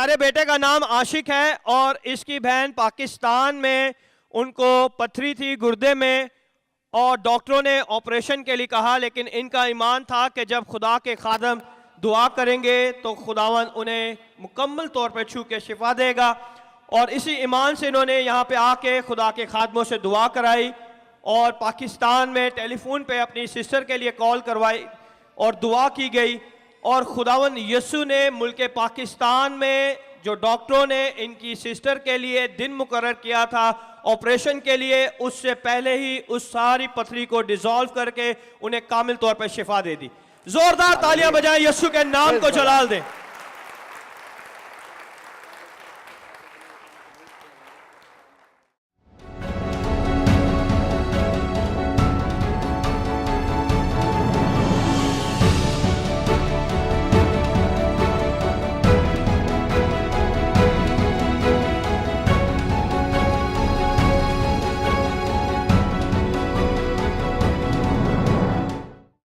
हमारे बेटे का नाम आशिक है और इसकी बहन पाकिस्तान में, उनको पथरी थी गुर्दे में और डॉक्टरों ने ऑपरेशन के लिए कहा, लेकिन इनका ईमान था कि जब खुदा के खादम दुआ करेंगे तो खुदावन उन्हें मुकम्मल तौर पर छू के शिफा देगा। और इसी ईमान से इन्होंने यहाँ पे आके खुदा के खादमों से दुआ कराई और पाकिस्तान में टेलीफोन पे अपनी सिस्टर के लिए कॉल करवाई और दुआ की गई। और खुदावन यसु ने मुल्क पाकिस्तान में जो डॉक्टरों ने इनकी सिस्टर के लिए दिन मुकर्रर किया था ऑपरेशन के लिए, उससे पहले ही उस सारी पथरी को डिसॉल्व करके उन्हें कामिल तौर पर शिफा दे दी। जोरदार तालियां बजाएं, यसु के नाम को जलाल दें।